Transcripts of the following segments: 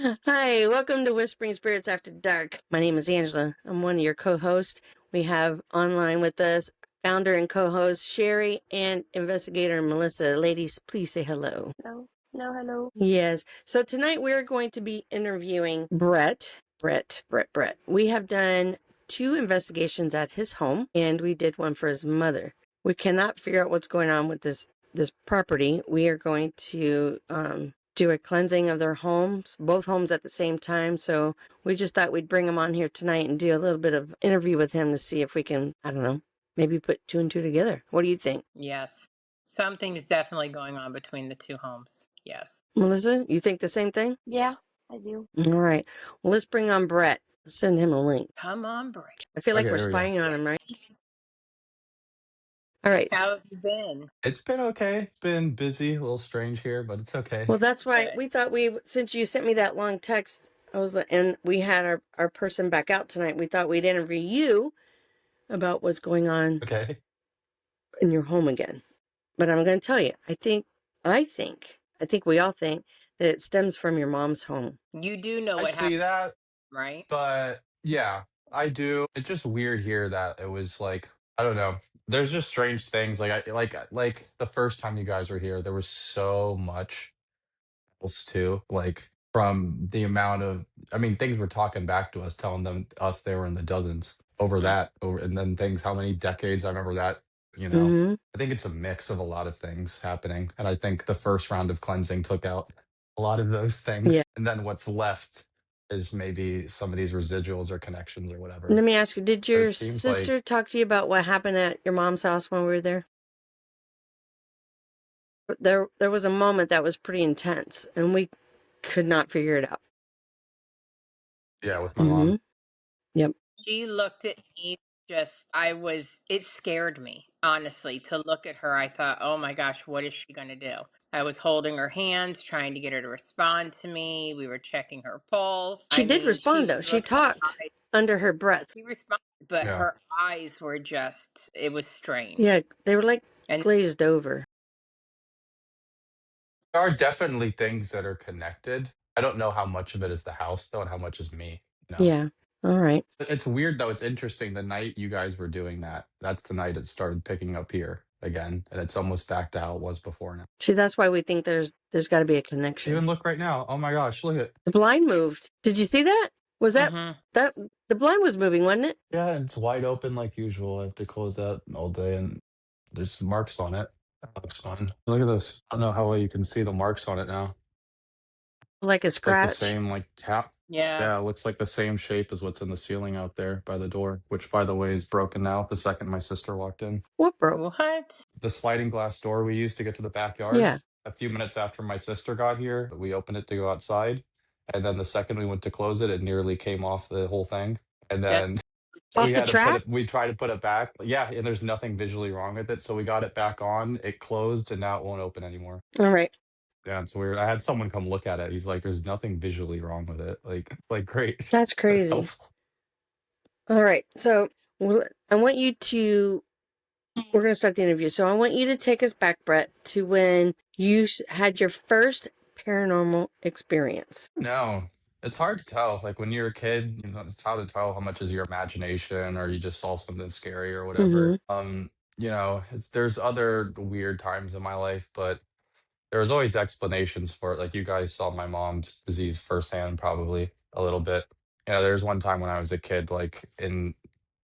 Hi, welcome to Whispering Spirits After Dark. My name is Angela. I'm one of your co-hosts. We have online with us founder and co-host Sherry and investigator Melissa. Ladies, please say hello. Hello. Hello, hello. Yes. So tonight we're going to be interviewing Brett. Brett. We have done 2 investigations at his home, and we did one for his mother. We cannot figure out what's going on with this property. We are going to do a cleansing of their homes, both homes at the same time. So we just thought we'd bring him on here tonight and do a little bit of interview with him to see if we can, I don't know, maybe put 2 and 2 together. What do you think? Yes. Something is definitely going on between the two homes. Yes. Melissa, you think the same thing? Yeah, I do. All right. Well, let's bring on Brett. Send him a link. Come on, break. I feel like Okay, we're there we go. spying on him, right? All right. How have you been? It's been okay. It's been busy, a little strange here, but it's okay. Well, that's why Good. we thought since you sent me that long text, I was like, and we had our person back out tonight, we thought we'd interview you about what's going on Okay. in your home again. But I'm going to tell you, I think we all think that it stems from your mom's home. You do know I what see happened, that, right? but yeah, I do. It's just weird here that it was like, I don't know. There's just strange things. Like the first time you guys were here, there was so much else too. Like from the amount of, I mean, things were talking back to us, telling us they were in the dozens over Mm. that, and then things, how many decades. I remember that, you know. Mm-hmm. I think it's a mix of a lot of things happening. And I think the first round of cleansing took out a lot of those Yeah. things. And then what's left is maybe some of these residuals or connections or whatever. Let me ask you, did But your it seems like, sister talk to you about what happened at your mom's house when we were there? There was a moment that was pretty intense, and we could not figure it out. yeah, with my mom. Yep. She looked at me it scared me, honestly, to look at her. I thought, oh my gosh, what is she going to do? I was holding her hands, trying to get her to respond to me. We were checking her pulse. She did respond, though. She talked under her breath. She responded, but Yeah. her eyes were it was strange. Yeah, they were like And glazed over. There are definitely things that are connected. I don't know how much of it is the house though, and how much is me. Yeah. All right. It's weird though. It's interesting. The night you guys were doing that, that's the night it started picking up here again, and it's almost back to how it was before now. See, that's why we think there's got to be a connection. Even look right now. Oh my gosh, look at. The blind moved. Did you see that? Was that Mhm. that the blind was moving, wasn't it? Yeah, it's wide open like usual. I have to close that all day, and there's marks on it. That looks fun. Look at this. I don't know how well you can see the marks on it now. Like a It's like the scratch. same like tap. Yeah. Yeah, it looks like the same shape as what's in the ceiling out there by the door, which by the way is broken now the second my sister walked in. What broke? What? The sliding glass door we used to get to the backyard. Yeah. A few minutes after my sister got here, we opened it to go outside. And then the second we went to close it, it nearly came off the whole thing. And Yep. then Off we the had to put track? it, we tried to put it back. Yeah, and there's nothing visually wrong with it. So we got it back on, it closed, and now it won't open anymore. All right. Yeah, it's weird. I had someone come look at it. He's like, there's nothing visually wrong with it. Like great. That's That's crazy. helpful. All right. So I want you to. We're going to start the interview. So I want you to take us back, Brett, to when you had your first paranormal experience. No, it's hard to tell. Like when you're a kid, you know, it's hard to tell how much is your imagination or you just saw something scary or whatever. You know, there's other weird times in my life, but there's always explanations for it. Like you guys saw my mom's disease firsthand, probably a little bit. You know, there's one time when I was a kid, like in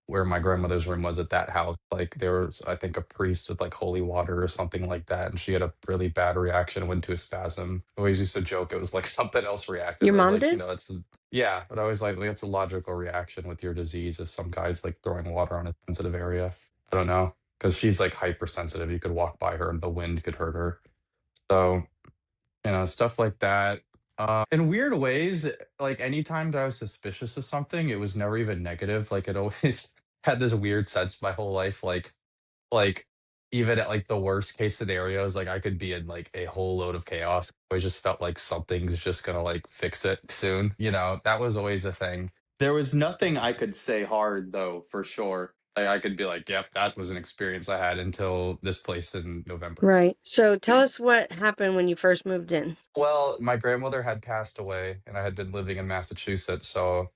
where my grandmother's room was at that house, like there was, I think, a priest with like holy water or something like that, and she had a really bad reaction, went into a spasm. I always used to joke it was like something else reacted. Your But mom like, you did? know, yeah, but I was like, it's a logical reaction with your disease if some guy's like throwing water on a sensitive area. I don't know. Because she's like hypersensitive. You could walk by her and the wind could hurt her. So, you know, stuff like that. In weird ways, like anytime that I was suspicious of something, it was never even negative. Like it always had this weird sense my whole life. Like even at like the worst case scenarios, like I could be in like a whole load of chaos. I just felt like something's just gonna like fix it soon. You know, that was always a thing. There was nothing I could say hard though, for sure. Like, I could be like, yep, that was an experience I had until this place in November. Right. So tell us what happened when you first moved in. Well, my grandmother had passed away, and I had been living in Massachusetts. So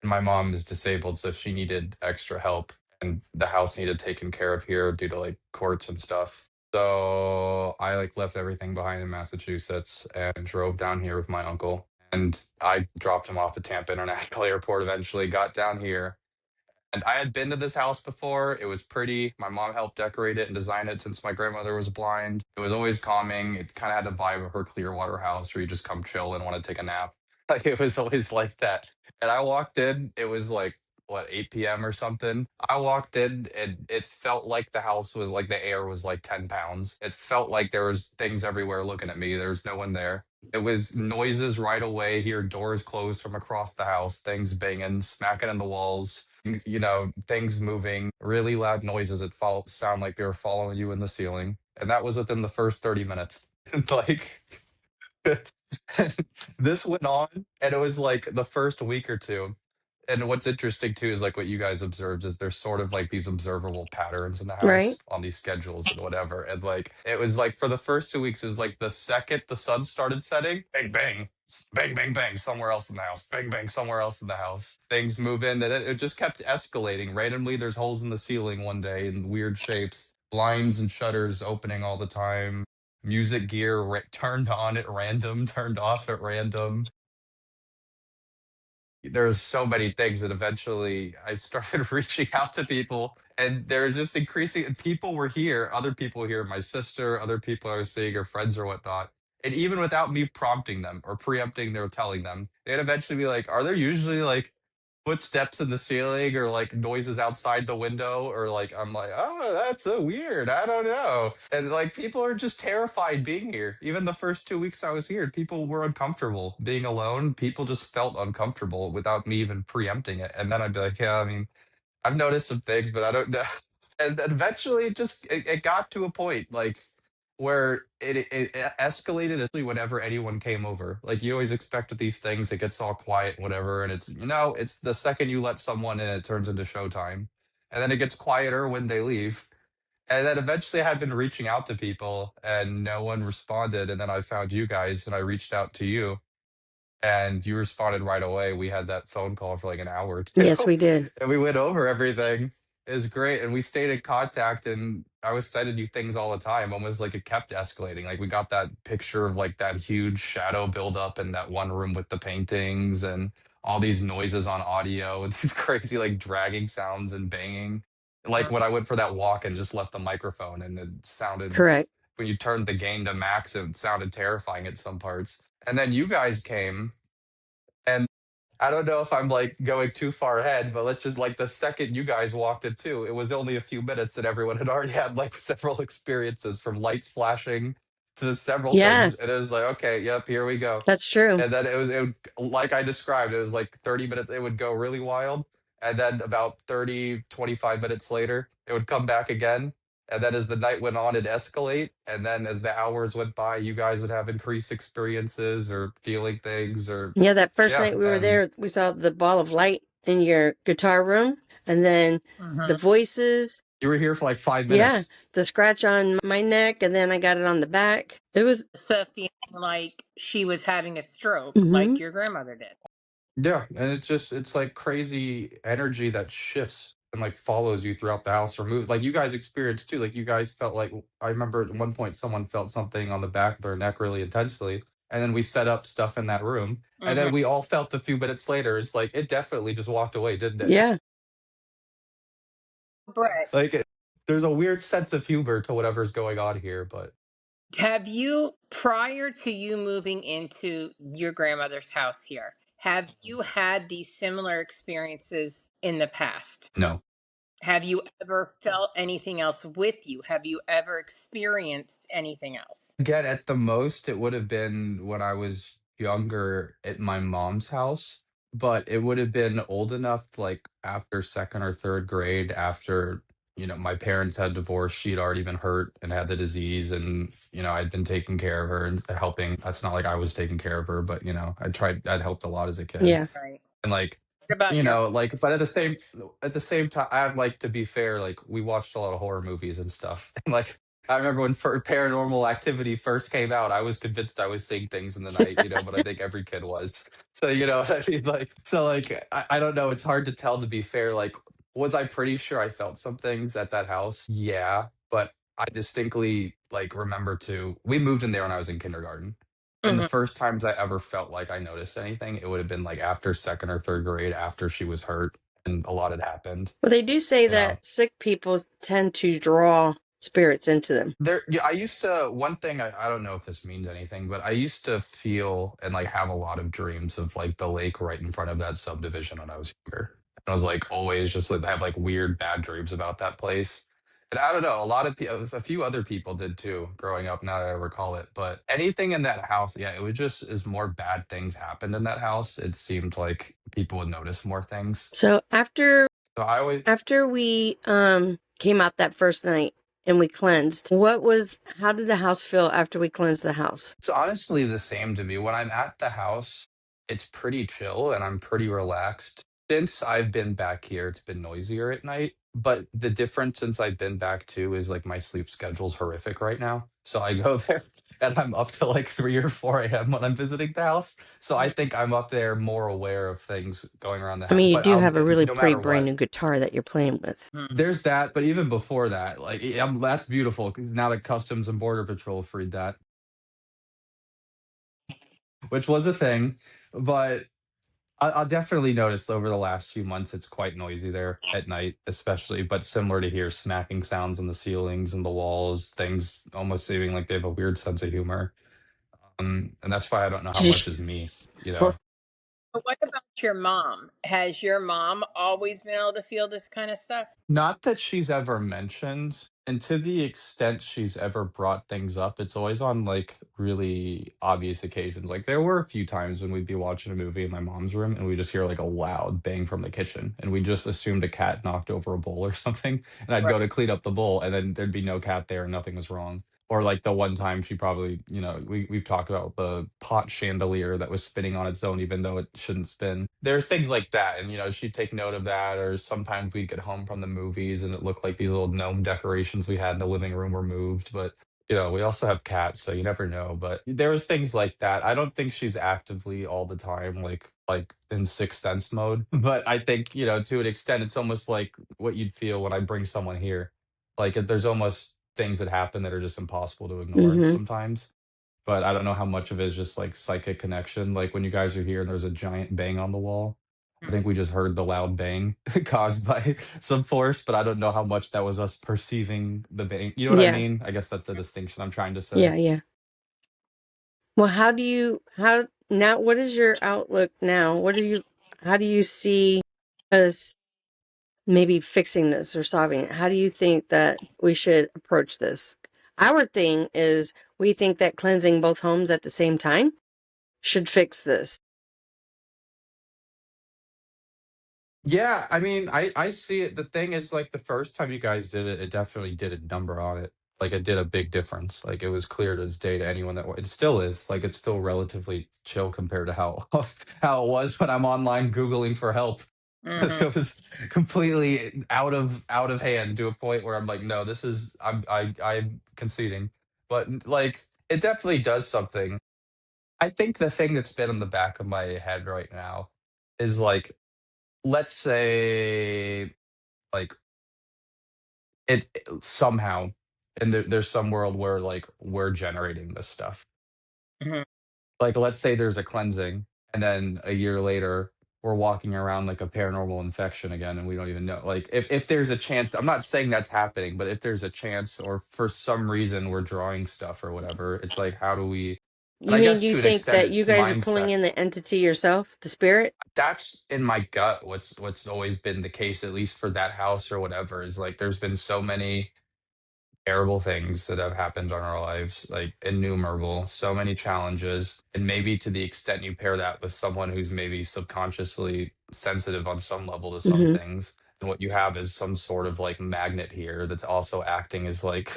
my mom is disabled, so she needed extra help, and the house needed taken care of here due to like courts and stuff. So I like left everything behind in Massachusetts and drove down here with my uncle. And I dropped him off at Tampa International Airport eventually, got down here, and I had been to this house before. It was pretty. My mom helped decorate it and design it since my grandmother was blind. It was always calming. It kind of had the vibe of her Clearwater house where you just come chill and want to take a nap. Like it was always like that. And I walked in, it was like, what, 8 p.m. or something. I walked in and it felt like the house was like the air was like 10 pounds. It felt like there was things everywhere looking at me. There was no one there. It was noises right away. Hear doors closed from across the house, things banging, smacking in the walls, things moving, really loud noises that sound like they were following you in the ceiling. And that was within the first 30 minutes. Like, this went on, and it was like the first week or two. And what's interesting too is like what you guys observed is there's sort of like these observable patterns in the Right. house on these schedules and whatever. And like it was like for the first 2 weeks, it was like the second the sun started setting, bang bang, bang bang bang, somewhere else in the house, bang bang, somewhere else in the house. Things move in, and it just kept escalating. Randomly, there's holes in the ceiling one day in weird shapes, blinds and shutters opening all the time, music gear turned on at random, turned off at random. There's so many things that eventually I started reaching out to people, and they're just increasing. And people were here, other people here, my sister, other people I was seeing, or friends or whatnot. And even without me prompting them or preempting or telling them, they'd eventually be like, "Are there usually like footsteps in the ceiling or like noises outside the window?" Or like, I'm like, "Oh, that's so weird. I don't know." And like, people are just terrified being here. Even the first 2 weeks I was here, people were uncomfortable being alone. People just felt uncomfortable without me even preempting it. And then I'd be like, "Yeah, I mean, I've noticed some things, but I don't know." And then eventually it got to a point like where it escalated, especially whenever anyone came over. Like you always expect with these things, it gets all quiet and whatever. And it's the second you let someone in, it turns into showtime. And then it gets quieter when they leave. And then eventually I had been reaching out to people and no one responded. And then I found you guys and I reached out to you and you responded right away. We had that phone call for like an hour or two, Yes, we did. and we went over everything. It was great, and we stayed in contact. And I was sending you things all the time, almost like it kept escalating. Like we got that picture of like that huge shadow buildup in that one room with the paintings, and all these noises on audio, and these crazy like dragging sounds and banging. Like when I went for that walk and just left the microphone, and it sounded Correct. when you turned the gain to max, it sounded terrifying at some parts. And then you guys came, and I don't know if I'm like going too far ahead, but let's just like the second you guys walked in too, it was only a few minutes and everyone had already had like several experiences from lights flashing to several Yeah, things. And it was like, okay, yep, here we go. that's true. And then it would, like I described, it was like 30 minutes, it would go really wild. And then about 30, 25 minutes later, it would come back again. And then as the night went on, it'd escalate. And then as the hours went by, you guys would have increased experiences or feeling things or, Yeah, that first yeah. night we were And there, we saw the ball of light in your guitar room, and then the Mhm. voices. you were here for like 5 Yeah, minutes. the scratch on my neck, and then I got it on the back. It was, So feeling like she was having a stroke, hmm like your grandmother did. Yeah. And it's like crazy energy that shifts and like follows you throughout the house or moves. Like you guys experienced too. Like you guys felt like, I remember at one point someone felt something on the back of their neck really intensely. And then we set up stuff in that room. And Hmm. then we all felt a few minutes later, it's like it definitely just walked away, didn't it? yeah, Brett, Like there's a weird sense of humor to whatever's going on here, but have you, prior to you moving into your grandmother's house here, have you had these similar experiences in the past? no. Have you ever felt anything else with you? Have you ever experienced anything else? Again, at the most, it would have been when I was younger at my mom's house, but it would have been old enough, like after second or third grade, after, my parents had divorced. She'd already been hurt and had the disease, and, I'd been taking care of her and helping. That's not like I was taking care of her, but, I'd helped a lot as a kid. yeah. Right. And like What about your like, but at the same time, I like to be fair. Like, we watched a lot of horror movies and stuff, and like, I remember when Paranormal Activity first came out, I was convinced I was seeing things in the night, but I think every kid was. So you know what I mean? Like, so like, I don't know. It's hard to tell. To be fair, like, was I pretty sure I felt some things at that house? Yeah, but I distinctly like remember too. We moved in there when I was in kindergarten. And the Mhm. first times I ever felt like I noticed anything, it would have been like after second or third grade, after she was hurt and a lot had happened, Well, they do say you know. that sick people tend to draw spirits into them. Yeah, I used to, one thing, I don't know if this means anything, but I used to feel and like have a lot of dreams of like the lake right in front of that subdivision when I was younger. And I was like always just like have like weird bad dreams about that place. And I don't know, a lot of people, a few other people did too growing up, now that I recall it. But anything in that house, yeah, it was just as more bad things happened in that house, it seemed like people would notice more things. So So I always, after we came out that first night and we cleansed, how did the house feel after we cleansed the house? it's honestly the same to me. When I'm at the house, it's pretty chill and I'm pretty relaxed. Since I've been back here, it's been noisier at night. But the difference since I've been back too is like my sleep schedule's horrific right now. So I go there and I'm up to like 3 or 4 a.m. when I'm visiting the house. So I think I'm up there more aware of things going around the I house. mean, you But do have a really no pretty matter brand what, new guitar that you're playing with. Mhm. there's that. But even before that, like, that's beautiful because now that Customs and Border Patrol freed that, which was a thing. But I'll definitely notice over the last few months it's quite noisy there at night, especially. But similar to here, smacking sounds in the ceilings and the walls, things almost seeming like they have a weird sense of humor. And that's why I don't know how much is me, you Well, know. But what about your mom? Has your mom always been able to feel this kind of stuff? Not that she's ever mentioned, and to the extent she's ever brought things up, it's always on like really obvious occasions. Like there were a few times when we'd be watching a movie in my mom's room and we just hear like a loud bang from the kitchen, and we just assumed a cat knocked over a bowl or something. And I'd Right. go to clean up the bowl, and then there'd be no cat there, and nothing was wrong. Or like the one time she probably, we've talked about the pot chandelier that was spinning on its own, even though it shouldn't spin. There are things like that. And, she'd take note of that. Or sometimes we'd get home from the movies and it looked like these little gnome decorations we had in the living room were moved. But, we also have cats, so you never know. But there was things like that. I don't think she's actively all the time, like in Sixth Sense mode. But I think, to an extent, it's almost like what you'd feel when I bring someone here. Like there's almost things that happen that are just impossible to ignore hmm sometimes. But I don't know how much of it is just like psychic connection. Like when you guys are here and there's a giant bang on the wall. I Mhm. think we just heard the loud bang caused by some force, but I don't know how much that was us perceiving the bang. You know what I Yeah, mean? I guess that's the distinction I'm trying to yeah, say. yeah. Well, what is your outlook now? How do you see us maybe fixing this or solving it? How do you think that we should approach this? Our thing is we think that cleansing both homes at the same time should fix this. Yeah, I mean, I see it. The thing is, like, the first time you guys did it, it definitely did a number on it. Like, it did a big difference. Like, it was clear as day to anyone that it still is. Like, it's still relatively chill compared to how how it was when I'm online Googling for help. Mhm. So it was completely out of hand to a point where I'm like, no, this is I'm conceding. But like, it definitely does something. I think the thing that's been in the back of my head right now is like, let's say like somehow, and there's some world where like we're generating this stuff. Mhm. Like let's say there's a cleansing, and then a year later we're walking around like a paranormal infection again and we don't even know. Like if there's a chance, I'm not saying that's happening, but if there's a chance or for some reason we're drawing stuff or whatever, it's like how do we, and You I mean guess you to an think extent that you it's guys are pulling mindset. in the entity yourself, the spirit? That's in my gut what's always been the case, at least for that house or whatever, is like there's been so many terrible things that have happened on our lives, like innumerable, so many challenges. And maybe to the extent you pair that with someone who's maybe subconsciously sensitive on some level to some hmm things, and what you have is some sort of like magnet here that's also acting as like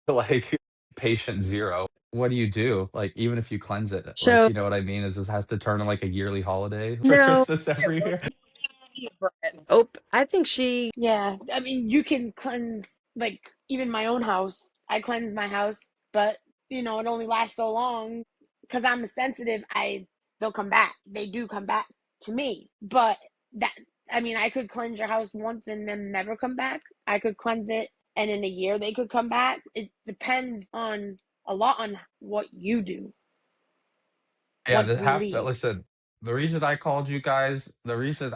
like patient zero. What do you do? Like even if you cleanse it, like So you know what I mean? Is this has to turn on like a yearly holiday for no, Christmas every year? you, Brett. Oh, I think she. Yeah, I mean, you can cleanse, like, even my own house. I cleanse my house, but, it only lasts so long because I'm sensitive. They'll come back. They do come back to me. But I could cleanse your house once and then never come back. I could cleanse it and in a year they could come back. It depends a lot on what you do, Yeah, what the you have to leave. listen. The reason I called you guys, the reason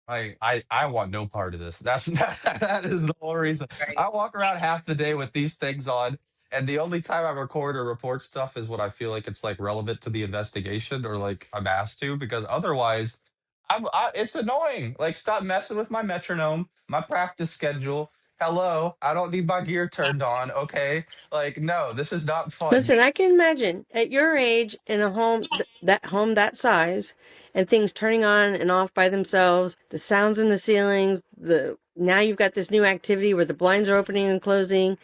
I want no part of this. That's that is the whole reason. Right. I walk around half the day with these things on, and the only time I record or report stuff is when I feel like it's like relevant to the investigation or like I'm asked to, because otherwise, it's annoying. Like, stop messing with my metronome, my practice schedule. Hello, I don't need my gear turned on. Okay, like, no, this is not fun. Listen, I can imagine at your age in a home, that home that size, and things turning on and off by themselves, the sounds in the ceilings, now you've got this new activity where the blinds are opening and closing.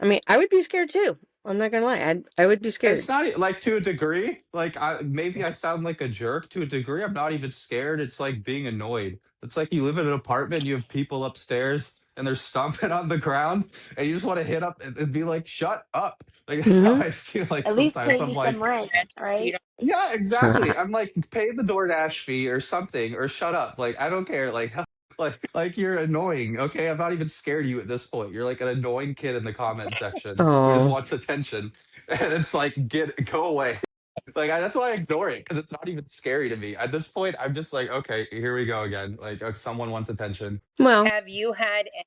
I mean, I would be scared too. I'm not gonna lie. I would be scared. It's not like, to a degree. Like, maybe I sound like a jerk to a degree. I'm not even scared. It's like being annoyed. It's like you live in an apartment, you have people upstairs, and they're stomping on the ground, and you just want to hit up and be like, "Shut up!" Like, that's how Mm-hmm. I feel like At least sometimes. pay I'm me some like, rent, You right? don't yeah, exactly. I'm like, pay the DoorDash fee or something, or shut up. Like, I don't care. Like, like you're annoying. Okay, I'm not even scared of you at this point. You're like an annoying kid in the comment section who just Oh, wants attention, and it's like, go away. Like, that's why I ignore it, because it's not even scary to me. At this point, I'm just like, okay, here we go again. Like, someone wants attention. well, have you had any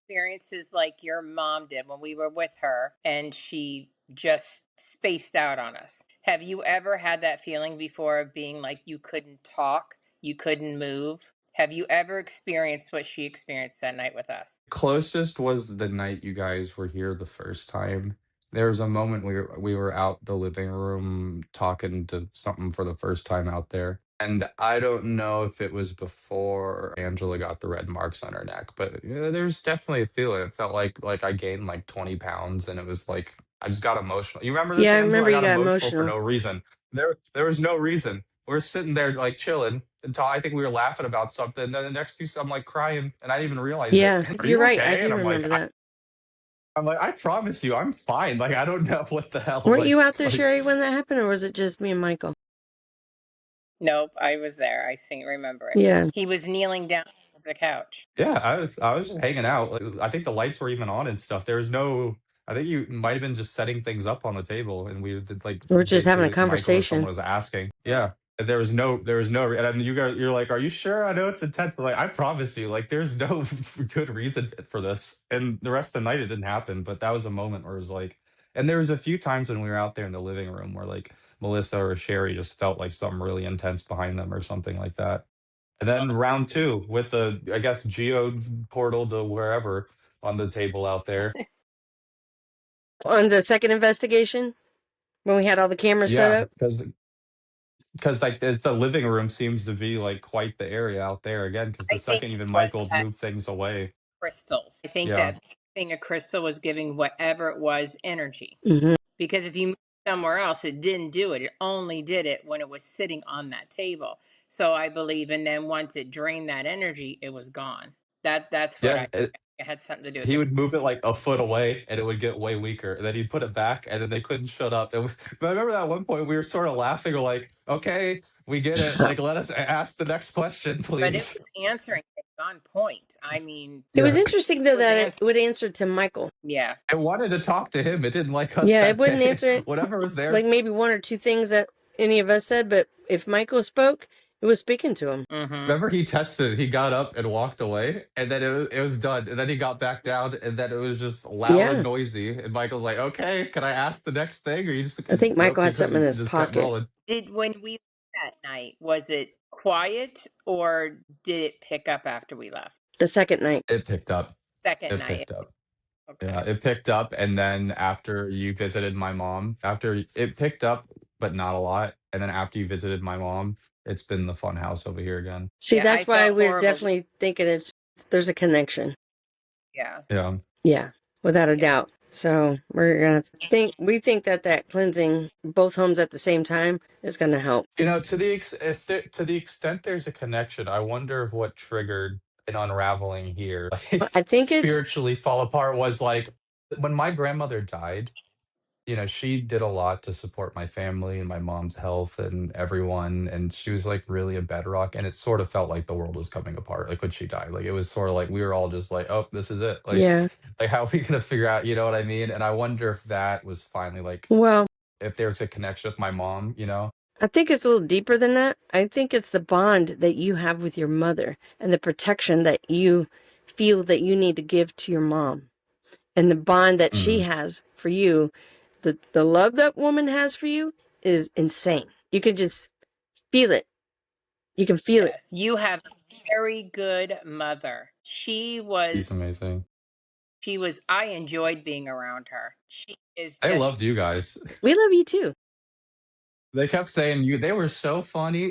experiences like your mom did when we were with her and she just spaced out on us? Have you ever had that feeling before of being like you couldn't talk, you couldn't move? Have you ever experienced what she experienced that night with us? Closest was the night you guys were here the first time. There was a moment we were out the living room talking to something for the first time out there. And I don't know if it was before Angela got the red marks on her neck, but yeah, there's definitely a feeling. It felt like I gained like 20 pounds, and it was like I just got emotional. You remember this, yeah, I Angela? remember I you got got emotional for emotional. no reason. There was no reason. We're sitting there like chilling until I think we were laughing about something. Then the next piece, I'm like crying, and I didn't even realize it. Yeah, Are you're you right. I okay? And do I'm like, remember that. I promise you, I'm fine. Like, I don't know what the hell. Weren't you out there, Like, Sherry, when that happened, or was it just me and Michael? Nope, I was there. I think remember it. Yeah. He was kneeling down on the couch. yeah, I was just hanging out. Like, I think the lights were even on and stuff. There was no. I think you might have been just setting things up on the table, and we did like We're just having a basically Michael or someone conversation. was asking. Yeah, and there was no, and then you're like, are you sure? I know it's intense. I'm like, I promise you, like, there's no good reason for this. And the rest of the night it didn't happen, but that was a moment where it was like, and there was a few times when we were out there in the living room where like Melissa or Sherry just felt like something really intense behind them or something like that. And then round two with the, I guess, geo portal to wherever on the table out there. On the second investigation, when we had all the cameras set Yeah, up. because like as the living room seems to be like quite the area out there again. Because the I think second it even was Michael that moved things away. crystals. I think Yeah, that thing of crystal was giving whatever it was energy. Mm-hmm. Because if you moved somewhere else, it didn't do it. It only did it when it was sitting on that table. So I believe, and then once it drained that energy, it was gone. That's what yeah. I it had something to do with He the. would move it like a foot away, and it would get way weaker. And then he'd put it back, and then they couldn't shut up. But I remember that one point we were sort of laughing. We're like, "Okay, we get it. Like, let us ask the next question, But it please." was answering. It was on point. I mean, It was Yeah, interesting it though was that answering. it would answer to Michael. Yeah. I wanted to talk to him. It didn't like us Yeah, it that wouldn't day. answer it Whatever was like there. maybe one or two things that any of us said, but if Michael spoke, it was speaking to him. Mm-hmm. Remember, he tested. He got up and walked away, and then it was done. And then he got back down, and then it was just loud and Yeah. noisy. And Michael's like, "Okay, can I ask the next thing?" Or you just I think nope, Michael you had something in couldn't. his Just kept pocket. rolling. Did when we left that night, was it quiet or did it pick up after we left? The second night. It picked up. Second It night. picked up. Yeah, Okay. it picked up, and then after you visited my mom, after it picked up, but not a lot. And then after you visited my mom, it's been the fun house over here again. See, Yeah, I that's why felt we're horrible. definitely thinking there's a connection. Yeah. Yeah. Yeah, without a Yeah. doubt. So we think that cleansing both homes at the same time is going to help. You know, to the extent there's a connection, I wonder if what triggered an unraveling here, Well, like I think it's, spiritually fall apart was like when my grandmother died. You know, she did a lot to support my family and my mom's health and everyone, and she was like really a bedrock. And it sort of felt like the world was coming apart. Like when she died, like it was sort of like we were all just like, oh, this is it. Like, yeah. like how are we gonna figure out? You know what I mean? And I wonder if that was finally like Well, if there's a connection with my mom. You know, I think it's a little deeper than that. I think it's the bond that you have with your mother and the protection that you feel that you need to give to your mom and the bond that she Mm. has for you. The love that woman has for you is insane. You can just feel it. You can feel it. Yes, you have a very good mother. She's amazing. I enjoyed being around her. She is I just loved you guys. We love you too. They kept saying you. They were so funny.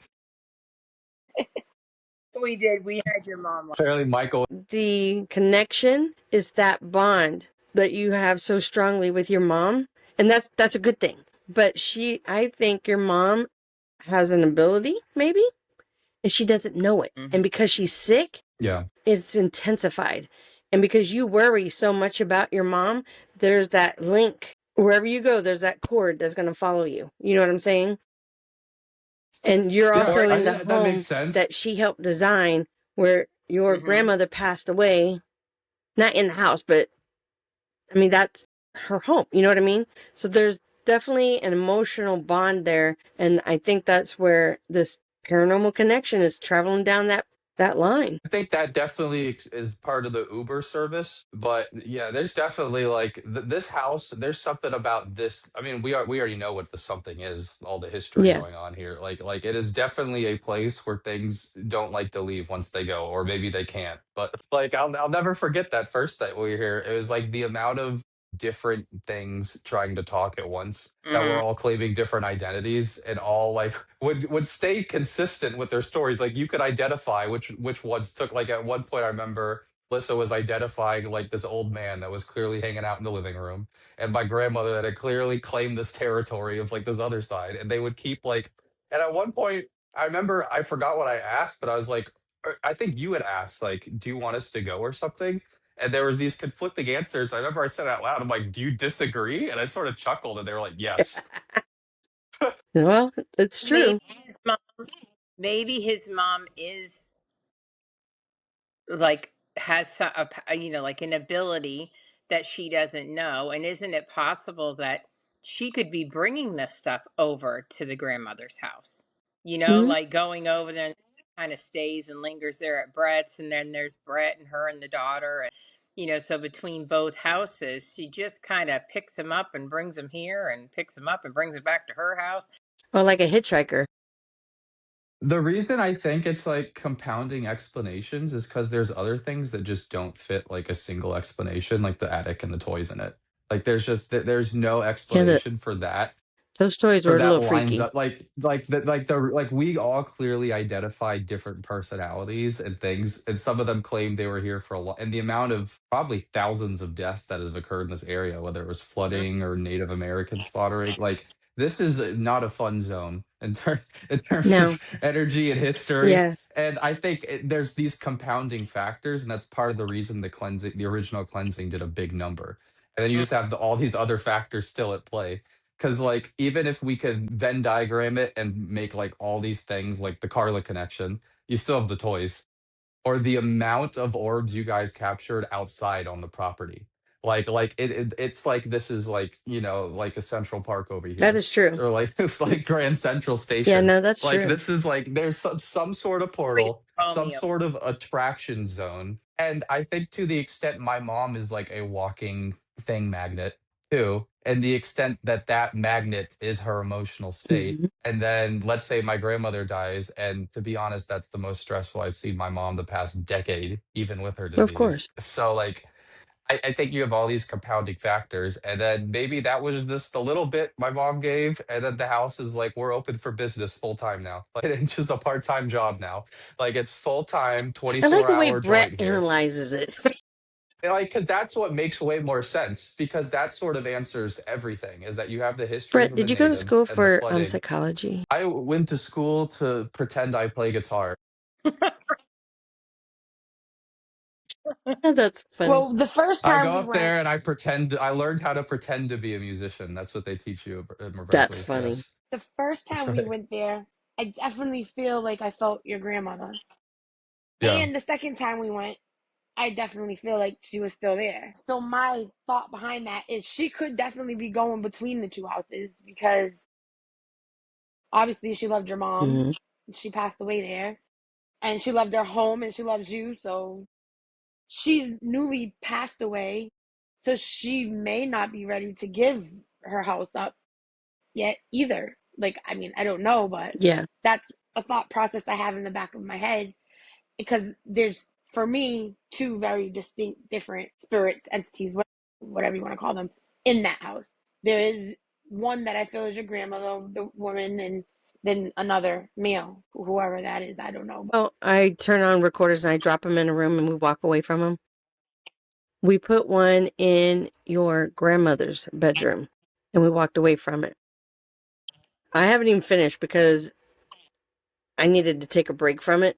we did. We had your mom. Fairly Michael. The connection is that bond that you have so strongly with your mom, and that's a good thing. But I think your mom has an ability maybe, and she doesn't know it. Mhm. And because she's sick, Yeah. it's intensified. And because you worry so much about your mom, there's that link. Wherever you go, there's that cord that's going to follow you. You know what I'm saying? And you're Yeah, also in the that makes home sense. that she helped design where your Mhm. grandmother passed away, not in the house, but I mean, that's her home. You know what I mean? So there's definitely an emotional bond there. And I think that's where this paranormal connection is traveling down that line. I think that definitely is part of the Uber service, but yeah, there's definitely like this house. There's something about this. I mean, we already know what the something is. All the history Yeah. going on here, like it is definitely a place where things don't like to leave once they go, or maybe they can't. But like I'll never forget that first night we were here. It was like the amount of different things trying to talk at once that were Mhm. all claiming different identities and all like would stay consistent with their stories. Like you could identify which ones took. Like at one point I remember Lissa was identifying like this old man that was clearly hanging out in the living room, and my grandmother that had clearly claimed this territory of like this other side, and they would keep like. And at one point I remember I forgot what I asked, but I was like, I think you had asked like, do you want us to go or something? And there was these conflicting answers. I remember I said out loud, I'm like, do you disagree? And I sort of chuckled and they were like, yes. Well, it's true. Maybe his mom is like has like an ability that she doesn't know, and isn't it possible that she could be bringing this stuff over to the grandmother's house, Mhm. like going over there and kind of stays and lingers there at Brett's, and then there's Brett and her and the daughter, and so between both houses she just kind of picks him up and brings him here and picks him up and brings him back to her house. Or like a hitchhiker. The reason I think it's like compounding explanations is because there's other things that just don't fit like a single explanation, like the attic and the toys in it. Like there's no Yeah, explanation for that. those toys For were a that little lines freaky. up like we all clearly identified different personalities and things, and some of them claimed they were here for a lot. And the amount of probably thousands of deaths that have occurred in this area, whether it was flooding or Native American slaughtering, like this is not a fun zone in terms No. of energy and history. Yeah. And I think there's these compounding factors, and that's part of the reason the original cleansing did a big number. And then you just have all these other factors still at play. Because like even if we could Venn diagram it and make like all these things like the Carla connection, you still have the toys or the amount of orbs you guys captured outside on the property. It's like this is like like a Central Park over That here, is true. or like it's like Grand Central Yeah, Station. no, that's Like true. this is like there's some sort of Street portal, some Romeo. sort of attraction zone, and I think to the extent my mom is like a walking thing magnet too, and the extent that that magnet is her emotional state. Mhm. And then let's say my grandmother dies, and to be honest, that's the most stressful I've seen my mom the past decade, even with her Of disease. course. So like I think you have all these compounding factors, and then maybe that was just the little bit my mom gave, and then the house is like, we're open for business full time now. Like it's just a part-time job now. Like it's full-time, I like 24 the way hour Brett joint here. analyzes it. Like, because that's what makes way more sense, because that sort of answers everything, is that you have the history Brett, from the did you go to natives school and the for flooding. psychology? I went to school to pretend I play guitar. Oh, that's funny. Well, the first I time go we up went, there and I learned how to pretend to be a musician. That's what they teach you at That's Berkeley. funny. Yes, the first that's time we right. went there, I definitely feel like I felt your grandmother. Yeah. And the second time we went, I definitely feel like she was still there. So my thought behind that is she could definitely be going between the two houses because obviously she loved your mom. Hmm. She passed away there. And she loved her home and she loves you. So she's newly passed away. So she may not be ready to give her house up yet either. Like, I mean, I don't know, but Yeah. that's a thought process I have in the back of my head because there's, for me, two very distinct, different spirits, entities, whatever you want to call them, in that house. There is one that I feel is your grandmother, the woman, and then another male, whoever that is. I don't know. Oh, I turn on recorders and I drop them in a room and we walk away from them. We put one in your grandmother's bedroom and we walked away from it. I haven't even finished because I needed to take a break from it.